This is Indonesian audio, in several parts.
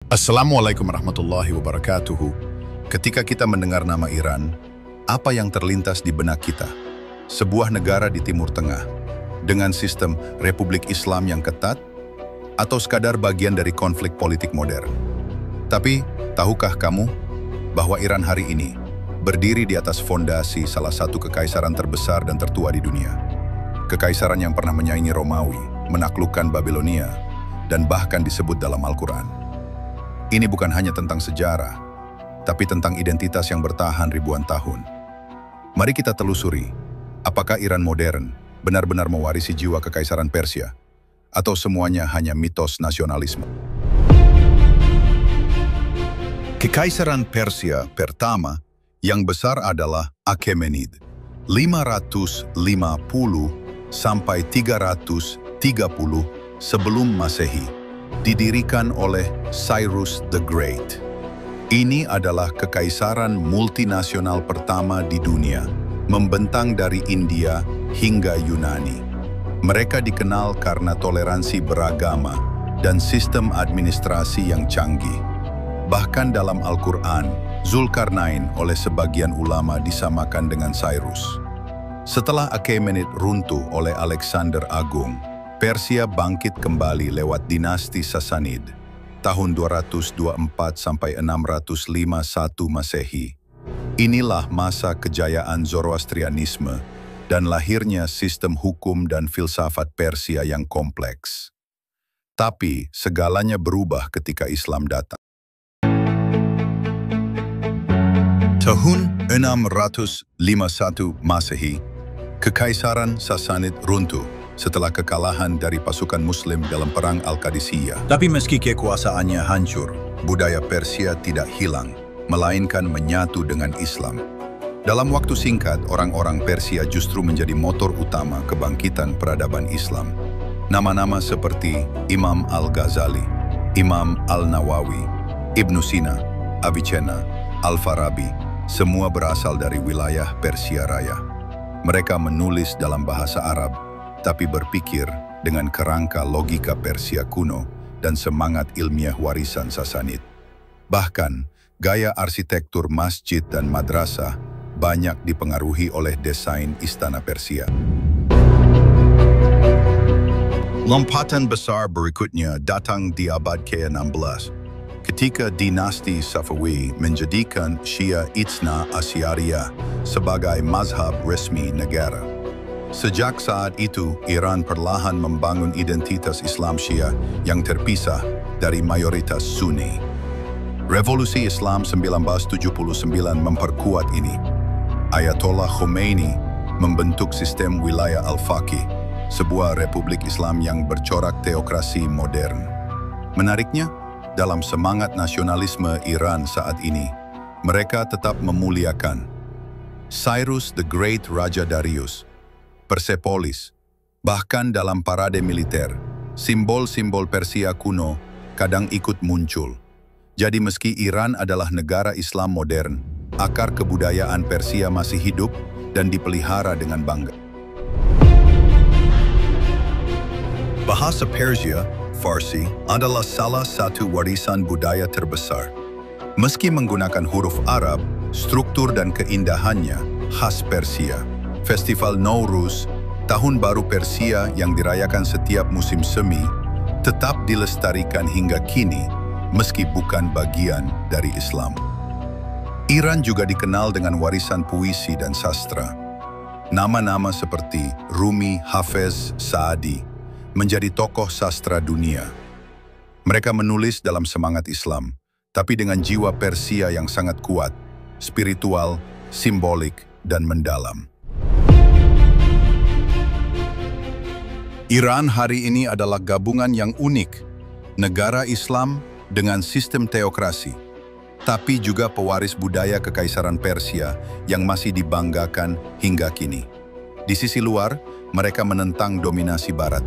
Assalamualaikum warahmatullahi wabarakatuh. Ketika kita mendengar nama Iran, apa yang terlintas di benak kita? Sebuah negara di Timur Tengah, dengan sistem Republik Islam yang ketat, atau sekadar bagian dari konflik politik modern? Tapi, tahukah kamu bahwa Iran hari ini berdiri di atas fondasi salah satu kekaisaran terbesar dan tertua di dunia? Kekaisaran yang pernah menyaingi Romawi, menaklukkan Babilonia, dan bahkan disebut dalam Al-Quran. Ini bukan hanya tentang sejarah, tapi tentang identitas yang bertahan ribuan tahun. Mari kita telusuri, apakah Iran modern benar-benar mewarisi jiwa kekaisaran Persia, atau semuanya hanya mitos nasionalisme? Kekaisaran Persia pertama yang besar adalah Achaemenid, 550 sampai 330 sebelum Masehi. Didirikan oleh Cyrus the Great. Ini adalah kekaisaran multinasional pertama di dunia, membentang dari India hingga Yunani. Mereka dikenal karena toleransi beragama dan sistem administrasi yang canggih. Bahkan dalam Al-Quran, Zulkarnain oleh sebagian ulama disamakan dengan Cyrus. Setelah Achaemenid runtuh oleh Alexander Agung, Persia bangkit kembali lewat dinasti Sassanid, tahun 224 sampai 651 Masehi. Inilah masa kejayaan Zoroastrianisme dan lahirnya sistem hukum dan filsafat Persia yang kompleks. Tapi segalanya berubah ketika Islam datang. Tahun 651 Masehi, Kekaisaran Sassanid runtuh setelah kekalahan dari pasukan Muslim dalam Perang Al-Qadisiyah. Tapi meski kekuasaannya hancur, budaya Persia tidak hilang, melainkan menyatu dengan Islam. Dalam waktu singkat, orang-orang Persia justru menjadi motor utama kebangkitan peradaban Islam. Nama-nama seperti Imam Al-Ghazali, Imam Al-Nawawi, Ibnu Sina, Avicenna, Al-Farabi, semua berasal dari wilayah Persia Raya. Mereka menulis dalam bahasa Arab, tapi berpikir dengan kerangka logika Persia kuno dan semangat ilmiah warisan Sassanid. Bahkan, gaya arsitektur masjid dan madrasah banyak dipengaruhi oleh desain istana Persia. Lompatan besar berikutnya datang di abad ke-16, ketika dinasti Safawi menjadikan Syiah Itsna Asyariyah sebagai mazhab resmi negara. Sejak saat itu, Iran perlahan membangun identitas Islam Syiah yang terpisah dari mayoritas Sunni. Revolusi Islam 1979 memperkuat ini. Ayatollah Khomeini membentuk sistem wilayah Al-Faqih, sebuah republik Islam yang bercorak teokrasi modern. Menariknya, dalam semangat nasionalisme Iran saat ini, mereka tetap memuliakan Cyrus the Great, Raja Darius, Persepolis. Bahkan dalam parade militer, simbol-simbol Persia kuno kadang ikut muncul. Jadi meski Iran adalah negara Islam modern, akar kebudayaan Persia masih hidup dan dipelihara dengan bangga. Bahasa Persia, Farsi, adalah salah satu warisan budaya terbesar. Meski menggunakan huruf Arab, struktur dan keindahannya khas Persia. Festival Nowruz, Tahun Baru Persia yang dirayakan setiap musim semi, tetap dilestarikan hingga kini, meski bukan bagian dari Islam. Iran juga dikenal dengan warisan puisi dan sastra. Nama-nama seperti Rumi, Hafez, Saadi menjadi tokoh sastra dunia. Mereka menulis dalam semangat Islam, tapi dengan jiwa Persia yang sangat kuat, spiritual, simbolik, dan mendalam. Iran hari ini adalah gabungan yang unik, negara Islam dengan sistem teokrasi, tapi juga pewaris budaya Kekaisaran Persia yang masih dibanggakan hingga kini. Di sisi luar, mereka menentang dominasi Barat,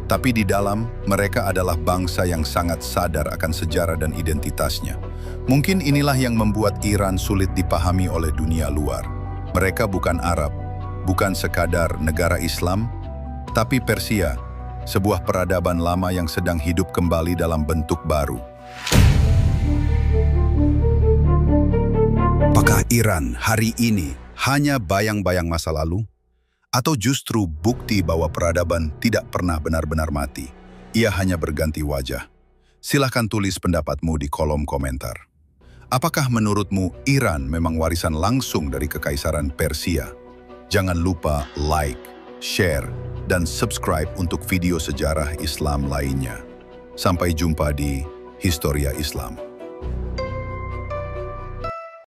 tapi di dalam, mereka adalah bangsa yang sangat sadar akan sejarah dan identitasnya. Mungkin inilah yang membuat Iran sulit dipahami oleh dunia luar. Mereka bukan Arab, bukan sekadar negara Islam, tapi Persia, sebuah peradaban lama yang sedang hidup kembali dalam bentuk baru. Iran hari ini hanya bayang-bayang masa lalu? Atau justru bukti bahwa peradaban tidak pernah benar-benar mati? Ia hanya berganti wajah. Silahkan tulis pendapatmu di kolom komentar. Apakah menurutmu Iran memang warisan langsung dari Kekaisaran Persia? Jangan lupa like, share, dan subscribe untuk video sejarah Islam lainnya. Sampai jumpa di Historia Islam.